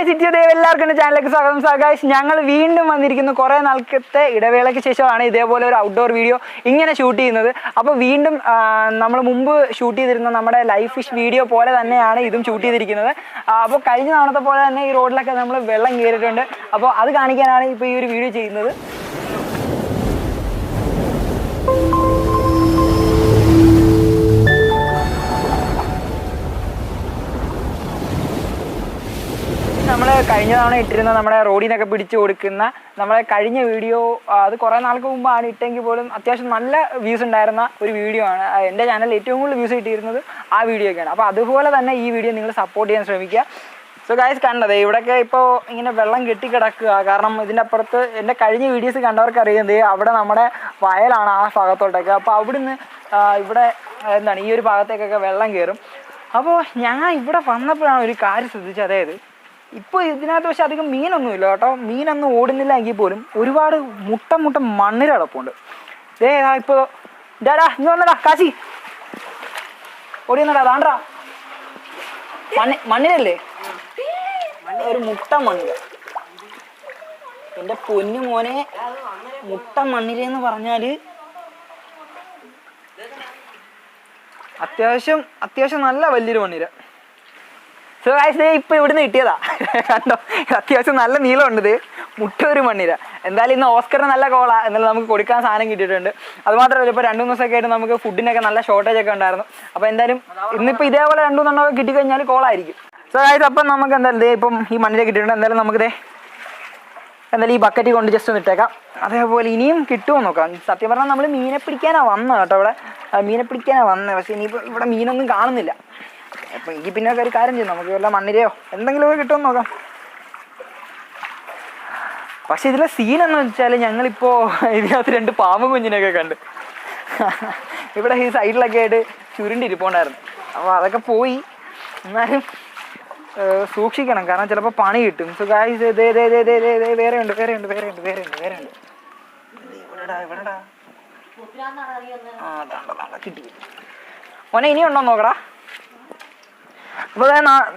എല്ലാവർക്കും ചാനലിലേക്ക് സ്വാഗതം. ഗൈസ്, ഞങ്ങൾ വീണ്ടും വന്നിരിക്കുന്നു. കുറേ നാൾക്കത്തെ ഇടവേളയ്ക്ക് ശേഷമാണ് ഇതേപോലെ ഒരു ഔട്ട്ഡോർ വീഡിയോ ഇങ്ങനെ ഷൂട്ട് ചെയ്യുന്നത്. അപ്പോൾ വീണ്ടും നമ്മൾ മുമ്പ് ഷൂട്ട് ചെയ്തിരുന്ന നമ്മുടെ ലൈഫ് ഫിഷ് വീഡിയോ പോലെ തന്നെയാണ് ഇതും ഷൂട്ട് ചെയ്തിരിക്കുന്നത്. അപ്പോൾ കഴിഞ്ഞ തവണത്തെ പോലെ തന്നെ ഈ റോഡിലൊക്കെ നമ്മൾ വെള്ളം കയറിയിട്ടുണ്ട്. അപ്പോൾ അത് കാണിക്കാനാണ് ഇപ്പോൾ ഈ ഒരു വീഡിയോ ചെയ്യുന്നത്. നമ്മൾ കഴിഞ്ഞ തവണ ഇട്ടിരുന്ന നമ്മുടെ റോഡിൽ നിന്നൊക്കെ പിടിച്ചു കൊടുക്കുന്ന നമ്മളെ കഴിഞ്ഞ വീഡിയോ അത് കുറേ നാൾക്ക് മുമ്പാണ് ഇട്ടെങ്കിൽ പോലും അത്യാവശ്യം നല്ല വ്യൂസ് ഉണ്ടായിരുന്ന ഒരു വീഡിയോ ആണ്. എൻ്റെ ചാനലിൽ ഏറ്റവും കൂടുതൽ വ്യൂസ് കിട്ടിയിരുന്നത് ആ വീഡിയോ ഒക്കെയാണ്. അപ്പോൾ അതുപോലെ തന്നെ ഈ വീഡിയോ നിങ്ങൾ സപ്പോർട്ട് ചെയ്യാൻ ശ്രമിക്കുക. സോ ഗൈസ്, കണ്ടത് ഇവിടെയൊക്കെ ഇപ്പോൾ ഇങ്ങനെ വെള്ളം കെട്ടിക്കിടക്കുക. കാരണം ഇതിൻ്റെ അപ്പുറത്ത് എൻ്റെ കഴിഞ്ഞ വീഡിയോസ് കണ്ടവർക്ക് അറിയുന്നത് അവിടെ നമ്മുടെ വയലാണ് ആ ഭാഗത്തോട്ടൊക്കെ. അപ്പോൾ അവിടുന്ന് ഇവിടെ എന്താണ് ഈ ഒരു ഭാഗത്തേക്കൊക്കെ വെള്ളം കയറും. അപ്പോൾ ഞാൻ ഇവിടെ വന്നപ്പോഴാണ് ഒരു കാര്യം ശ്രദ്ധിച്ചത്. അതായത് ഇപ്പോൾ ഇതിനകത്ത് പക്ഷെ അധികം മീനൊന്നുമില്ല കേട്ടോ. മീനൊന്നും ഓടുന്നില്ല എങ്കിൽ പോലും ഒരുപാട് മുട്ട മണ്ണിര കിടപ്പുണ്ട്. ഇപ്പോൾ ഡാടാ ഇന്ന് വന്നടാ കാശി ഓടിയെന്നടാ താണ്ടാ മണ്ണിരല്ലേ, ഒരു മുട്ട മണ്ണിര. എൻ്റെ പൊന്നു മോനെ, മുട്ട മണ്ണിരെന്ന് പറഞ്ഞാൽ അത്യാവശ്യം നല്ല വലിയൊരു മണ്ണിര. സോ ഗൈസ്, ഇപ്പോൾ ഇവിടുന്ന് കിട്ടിയതാ കണ്ടോ, അത്യാവശ്യം നല്ല നീളമുണ്ട്. ഇത് മുട്ട ഒരു മണ്ണിര. എന്തായാലും ഇന്ന് ഓസ്കറിന് നല്ല കോളാ, എന്നാലും നമുക്ക് കൊടുക്കാൻ സാധനം കിട്ടിയിട്ടുണ്ട്. അതുമാത്രമല്ല, ഇപ്പോൾ 2-3 ദിവസമൊക്കെ ആയിട്ട് നമുക്ക് ഫുഡിനൊക്കെ നല്ല ഷോർട്ടേജ് ഒക്കെ ഉണ്ടായിരുന്നു. അപ്പോൾ എന്തായാലും ഇന്നിപ്പോൾ ഇതേപോലെ 2-3 കിട്ടിക്കഴിഞ്ഞാൽ കോളായിരിക്കും. സോ ഗൈസ്, അപ്പം നമുക്ക് എന്തായാലും ഇപ്പം ഈ മണ്ണിര കിട്ടിയിട്ടുണ്ട്. എന്തായാലും നമുക്കിതേ എന്തായാലും ഈ ബക്കറ്റ് കൊണ്ട് ജസ്റ്റ് ഒന്ന് ഇട്ടേക്കാം. അതേപോലെ ഇനിയും കിട്ടുമോ നോക്കാം. സത്യം പറഞ്ഞാൽ നമ്മൾ മീനെ പിടിക്കാനാണ് വന്നത് കേട്ടോ. ഇവിടെ മീനെ പിടിക്കാനാണ് വന്നത്. പക്ഷേ ഇനിയിപ്പോൾ ഇവിടെ മീനൊന്നും കാണുന്നില്ല. അപ്പം എനിക്ക് പിന്നെ ഒരു കാര്യം ചെയ്യും, നമുക്ക് വല്ല മണ്ണിരയോ എന്തെങ്കിലുമൊക്കെ കിട്ടുമെന്ന് നോക്കാം. പക്ഷെ ഇതിലെ സീനെന്ന് വെച്ചാൽ ഞങ്ങളിപ്പോൾ ഇതിനകത്ത് 2 പാമ്പ് കുഞ്ഞിനെയൊക്കെ കണ്ട് ഇവിടെ ഈ സൈഡിലൊക്കെ ആയിട്ട് ചുരുണ്ടിരിപ്പുണ്ടായിരുന്നു. അപ്പോൾ അതൊക്കെ പോയി. എന്നാലും സൂക്ഷിക്കണം, കാരണം ചിലപ്പോൾ പണി കിട്ടും. സോ ഗൈസ്, വേറെ ഉണ്ട്. ഇവിടെടാ കിട്ടി. മോനെ ഇനി ഉണ്ടോ നോക്കടാ. അപ്പോൾ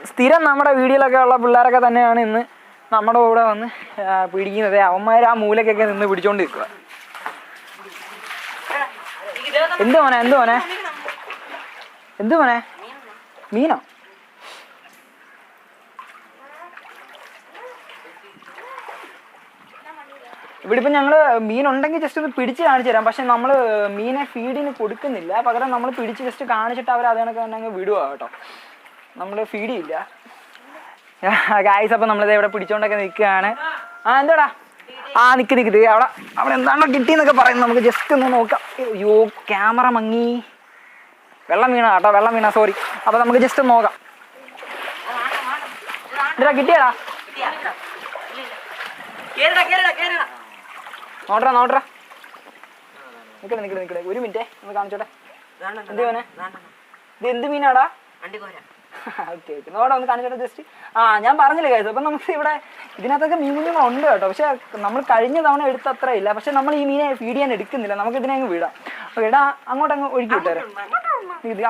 സ്ഥിരം നമ്മുടെ വീഡിയോയിലൊക്കെ ഉള്ള പിള്ളേരൊക്കെ തന്നെയാണ് ഇന്ന് നമ്മുടെ കൂടെ വന്ന് പിടിക്കുന്നത്. അവന്മാർ ആ മൂലക്കൊക്കെ നിന്ന് പിടിച്ചോണ്ടിരിക്കുക. എന്ത് മോനെ മീനോ? ഇവിടെ ഇപ്പം ഞങ്ങൾ മീനുണ്ടെങ്കിൽ ജസ്റ്റ് ഒന്ന് പിടിച്ച് കാണിച്ചു തരാം. പക്ഷെ നമ്മൾ മീനെ ഫീഡിന് കൊടുക്കുന്നില്ല. പകരം നമ്മൾ പിടിച്ച് ജസ്റ്റ് കാണിച്ചിട്ട് അവർ അത് കണക്ക് തന്നെ അങ്ങ് വിടുക കേട്ടോ. നമ്മൾ ഫീഡ് ചെയ്യില്ല ഗൈസ്. അപ്പം നമ്മളിത് ഇവിടെ പിടിച്ചോണ്ടൊക്കെ നിൽക്കുകയാണ്. എന്താടാ നിൽക്ക് അവിടെ എന്താണോ കിട്ടിയെന്നൊക്കെ പറയുന്നത്. നമുക്ക് ജസ്റ്റ് ഒന്ന് നോക്കാം. അയ്യോ, ക്യാമറ മങ്ങി. വെള്ളം വീണ സോറി. അപ്പം നമുക്ക് ജസ്റ്റ് ഒന്ന് നോക്കാം. ഇതാ കിട്ടിയടാ. നോട്ടറാ നിക്കടെ 1 മിനിറ്റ് ഒന്ന് കാണിച്ചോട്ടെ. എന്ത് മോനെ, ഇത് എന്ത് മീനാടാ? ഓക്കെ നോടാ, ഒന്ന് കാണിച്ചോട്ടെ ജസ്റ്റ്. ഞാൻ പറഞ്ഞില്ലേ കാര്യം. അപ്പം നമുക്ക് ഇവിടെ ഇതിനകത്തൊക്കെ മീനുകളുണ്ട് കേട്ടോ. പക്ഷെ നമ്മൾ കഴിഞ്ഞ തവണ എടുത്ത അത്ര ഇല്ല. പക്ഷെ നമ്മൾ ഈ മീനെ ഫീഡ് ചെയ്യാൻ എടുക്കുന്നില്ല. നമുക്ക് ഇതിനെ അങ്ങ് വിടാം. എടാ അങ്ങോട്ടങ്ങ് ഒഴുക്കി വിട്ടേരെ.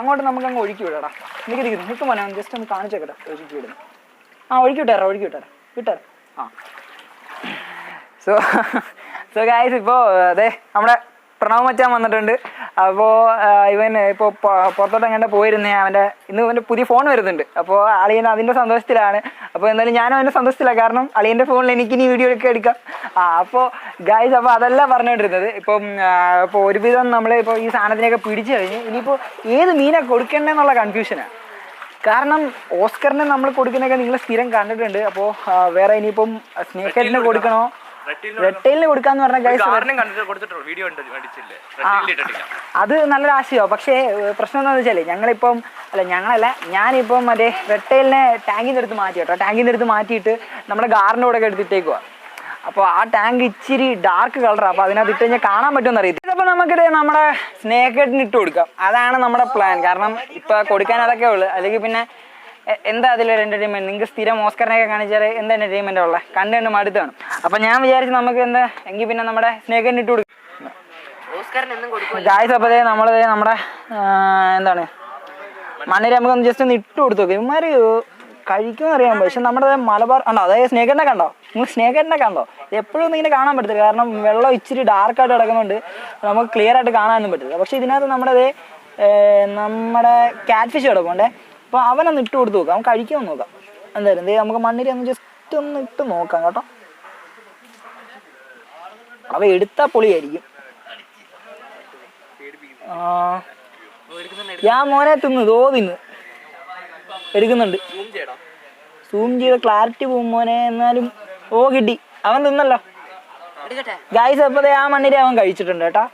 അങ്ങോട്ട് നമുക്ക് അങ്ങ് ഒഴുക്കി വിടാടാ. നിൽക്കും മോനെ, ജസ്റ്റ് ഒന്ന് കാണിച്ചേക്കട്ടെ. ഒഴുക്കി വിടുന്നു. ഒഴുക്കി വിട്ടേരാ. സോ ഗൈസ്, ഇപ്പോൾ അതെ നമ്മുടെ പ്രണവ് മച്ചാൻ വന്നിട്ടുണ്ട്. അപ്പോൾ ഇവൻ ഇപ്പോൾ പുറത്തോട്ട് എങ്ങനെ പോയിരുന്നേ. ഇവൻ്റെ പുതിയ ഫോൺ വരുന്നുണ്ട്. അപ്പോൾ അളിയൻ അതിൻ്റെ സന്തോഷത്തിലാണ്. അപ്പോൾ എന്തായാലും ഞാനും അതിൻ്റെ സന്തോഷത്തിലാണ്. കാരണം അളിയൻ്റെ ഫോണിൽ എനിക്കിനി വീഡിയോ ഒക്കെ എടുക്കാം. അപ്പോൾ ഗൈസ്, അപ്പോൾ അതല്ല പറഞ്ഞുകൊണ്ടിരുന്നത്. ഇപ്പോൾ ഒരുവിധം നമ്മൾ ഇപ്പോൾ ഈ സാധനത്തിനെയൊക്കെ പിടിച്ചു കഴിഞ്ഞ് ഇനിയിപ്പോൾ ഏത് മീനെ കൊടുക്കേണ്ടതെന്നുള്ള കൺഫ്യൂഷനാണ്. കാരണം ഓസ്കറിനെ നമ്മൾ കൊടുക്കുന്നതൊക്കെ നിങ്ങൾ സ്ഥിരം കണ്ടിട്ടുണ്ട്. അപ്പോൾ വേറെ ഇനിയിപ്പം സ്നേക്കെഡിനെ കൊടുക്കണോ, റെട്ടൈലിന് കൊടുക്കാന്ന് പറഞ്ഞ അത് നല്ലൊരു ആശയമാണ്. പക്ഷേ പ്രശ്നം എന്താണെന്ന് വെച്ചാൽ ഞാനിപ്പം മറ്റേ റെട്ടൈലിനെ ടാങ്കിൽ നിന്ന് എടുത്ത് മാറ്റിയിട്ട് നമ്മുടെ ഗാറിൻ്റെ കൂടെ ഒക്കെ എടുത്തിട്ടേക്കുക. അപ്പോൾ ആ ടാങ്ക് ഇച്ചിരി ഡാർക്ക് കളറാണ്. അപ്പോൾ അതിനകത്ത് ഇട്ട് കഴിഞ്ഞാൽ കാണാൻ പറ്റുമെന്ന് അറിയത്തില്ല. അപ്പോൾ നമുക്കിത് നമ്മുടെ സ്നേക്കെഡിന് ഇട്ട് കൊടുക്കാം. അതാണ് നമ്മുടെ പ്ലാൻ. കാരണം ഇപ്പോൾ കൊടുക്കാൻ അതൊക്കെ ഉള്ളു. അല്ലെങ്കിൽ പിന്നെ എന്താ അതിലൊരു എൻ്റർടൈൻമെൻറ്റ്? നിങ്ങൾക്ക് സ്ഥിരം ഓസ്കറിനെയൊക്കെ കാണിച്ചാൽ എന്താ എൻ്റർടൈൻമെൻ്റ് ഉള്ളത്? കണ്ട് മടുത്താണ്. അപ്പം ഞാൻ വിചാരിച്ചു നമുക്ക് എങ്കിൽ പിന്നെ നമ്മുടെ സ്നേക്കെഡിന് ഇട്ട് കൊടുക്കും. ഗായ്സ്, അപ്പോൾ നമ്മുടെ എന്താണ് മണ്ണിര നമുക്കൊന്ന് ജസ്റ്റ് ഒന്ന് ഇട്ട് കൊടുത്തു നോക്കും. ഇവന്മാർ കഴിക്കുമെന്ന് അറിയാൻ പക്ഷെ നമ്മുടെ മലബാർ ഉണ്ടോ അതായത് സ്നേക്കെണ്ണ കണ്ടോ നിങ്ങൾ സ്നേക്കെണ്ണ കണ്ടോ എപ്പോഴും ഒന്നും ഇങ്ങനെ കാണാൻ പറ്റത്തില്ല കാരണം വെള്ളം ഇച്ചിരി ഡാർക്കായിട്ട് കിടക്കുന്നുണ്ട് നമുക്ക് ക്ലിയർ ആയിട്ട് കാണാനൊന്നും പറ്റില്ല പക്ഷെ ഇതിനകത്ത് നമ്മുടെ കാറ്റ്ഫിഷ് കിടപ്പുണ്ടേ അപ്പോൾ അവനൊന്ന് ഇട്ട് കൊടുത്ത് നോക്കാം അവൻ കഴിക്കുമെന്ന് നോക്കാം എന്തായാലും നമുക്ക് മണ്ണിൽ ഒന്ന് ജസ്റ്റ് ഒന്ന് ഇട്ട് നോക്കാം കേട്ടോ അവ എടുത്താൽ പൊളിയായിരിക്കും ഞാൻ മോനെ തിന്ന് എടുക്കുന്നുണ്ട് സൂം ചെയ്ത ക്ലാരിറ്റി പോകും മോനെ എന്നാലും കിട്ടി അവൻ തിന്നല്ലോ ഗായ്സ് അപ്പതേ ആ മണ്ണിരെ അവൻ കഴിച്ചിട്ടുണ്ട് കേട്ടോ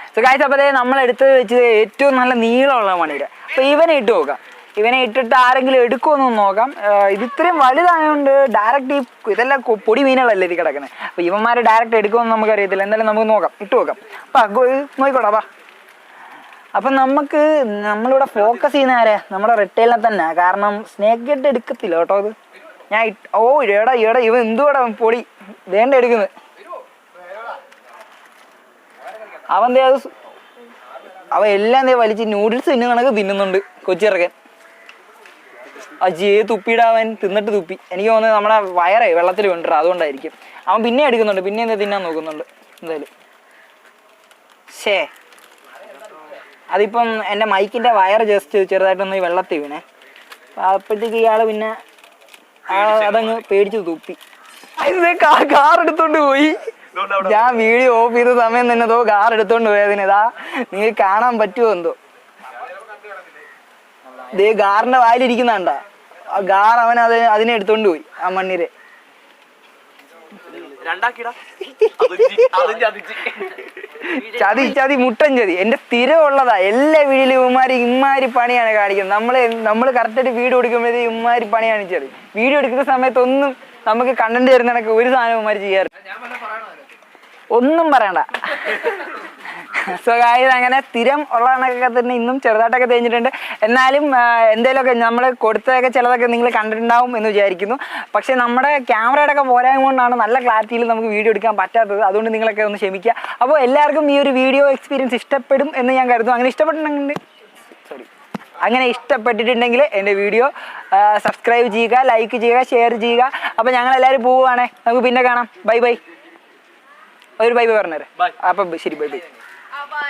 സോ ഗായ്സ് അപ്പതേ നമ്മളെടുത്ത് വെച്ചത് ഏറ്റവും നല്ല നീളമുള്ള മണ്ണിര അപ്പോൾ ഇവനെ ഇട്ട് നോക്കാം ഇവനെ ഇട്ടിട്ട് ആരെങ്കിലും എടുക്കുമെന്നൊന്ന് നോക്കാം ഇത് ഇത്രയും വലുതായതുകൊണ്ട് ഡയറക്റ്റ് ഇതെല്ലാം പൊടി മീനുകളല്ലേ ഇത് കിടക്കുന്നത് അപ്പോൾ ഇവന്മാർ ഡയറക്റ്റ് എടുക്കുമെന്ന് നമുക്കറിയത്തില്ല എന്തായാലും നമുക്ക് നോക്കാം ഇട്ട് നോക്കാം അപ്പോൾ നോക്കിക്കോടാ വാ അപ്പം നമ്മളിവിടെ ഫോക്കസ് ചെയ്യുന്ന ആരെ നമ്മുടെ റെട്ടേലിനെ തന്നെ കാരണം സ്നേക്ക് ഹെഡ് എടുക്കത്തില്ല കേട്ടോ അത് ഞാൻ എടാ ഇവ എന്തുകൂടെ പൊടി വേണ്ട എടുക്കുന്നത് അവ എല്ലാം വലിച്ച് നൂഡിൽസ് തിന്നുന്നുണ്ട് കൊച്ചിറക്കൻ തുപ്പിയിടാവൻ തിന്നിട്ട് തുപ്പി എനിക്ക് തോന്നുന്നത് നമ്മുടെ വയറേ വെള്ളത്തിൽ കൊണ്ടുവരാം അതുകൊണ്ടായിരിക്കും അവൻ പിന്നെ എടുക്കുന്നുണ്ട് പിന്നെ എന്താ തിന്നാൻ നോക്കുന്നുണ്ട് എന്തായാലും അതിപ്പം എൻ്റെ മൈക്കിൻ്റെ വയർ ജസ്റ്റ് ചെറുതായിട്ടൊന്ന് വെള്ളത്തിൽ വീണേ അപ്പോഴത്തേക്ക് ഇയാൾ പിന്നെ അതങ്ങ് പേടിച്ച് തുപ്പി കാർ എടുത്തോണ്ട് പോയി ഞാൻ വീഡിയോ ഓഫ് ചെയ്ത സമയം തന്നെ കാർ എടുത്തോണ്ട് പോയതിന് നിങ്ങൾക്ക് കാണാൻ പറ്റുമോ എന്തോ ഗാറിന്റെ വായിലിരിക്കുന്നുണ്ട ആ ഗാർ അവൻ അതിനെ എടുത്തോണ്ട് പോയി ആ മണ്ണിരെ ചതി മുട്ടൻ ചതി എന്റെ സ്ഥിരമുള്ളതാ എല്ലാ വീഡിയോയിലും ഇമ്മാരി പണിയാണ് കാണിക്കുന്നത് നമ്മള് കറക്റ്റായിട്ട് വീഡിയോ എടുക്കുമ്പോഴത്തേക്ക് ഇമ്മാരി പണിയാണ് ചതി വീഡിയോ എടുക്കുന്ന സമയത്തൊന്നും നമുക്ക് കണ്ടന്റ് തരുന്ന ഒരു സാധനം ഇമ്മാരി ചെയ്യാറ് ഒന്നും പറയണ്ട സോ ഗായ്സ് അങ്ങനെ സ്ഥിരം ഉള്ള കണക്കൊക്കെ തന്നെ ഇന്നും ചെറുതായിട്ടൊക്കെ തേഞ്ഞിട്ടുണ്ട് എന്നാലും എന്തെങ്കിലുമൊക്കെ നമ്മൾ കൊടുത്തതൊക്കെ ചിലതൊക്കെ നിങ്ങൾ കണ്ടിട്ടുണ്ടാവും എന്ന് വിചാരിക്കുന്നു പക്ഷേ നമ്മുടെ ക്യാമറയുടെ ഒക്കെ പോരായ്മ കൊണ്ടാണ് നല്ല ക്ലാരിറ്റിയിൽ നമുക്ക് വീഡിയോ എടുക്കാൻ പറ്റാത്തത് അതുകൊണ്ട് നിങ്ങളൊക്കെ ഒന്ന് ക്ഷമിക്കുക അപ്പോൾ എല്ലാവർക്കും ഈ ഒരു വീഡിയോ എക്സ്പീരിയൻസ് ഇഷ്ടപ്പെടും എന്ന് ഞാൻ കരുതുന്നു അങ്ങനെ ഇഷ്ടപ്പെട്ടിട്ടുണ്ടെങ്കിൽ എൻ്റെ വീഡിയോ സബ്സ്ക്രൈബ് ചെയ്യുക ലൈക്ക് ചെയ്യുക ഷെയർ ചെയ്യുക അപ്പോൾ ഞങ്ങളെല്ലാവരും പോവുകയാണേ നമുക്ക് പിന്നെ കാണാം ബൈ ഒരു ബൈ പറഞ്ഞേരെ അപ്പം ശരി ബൈ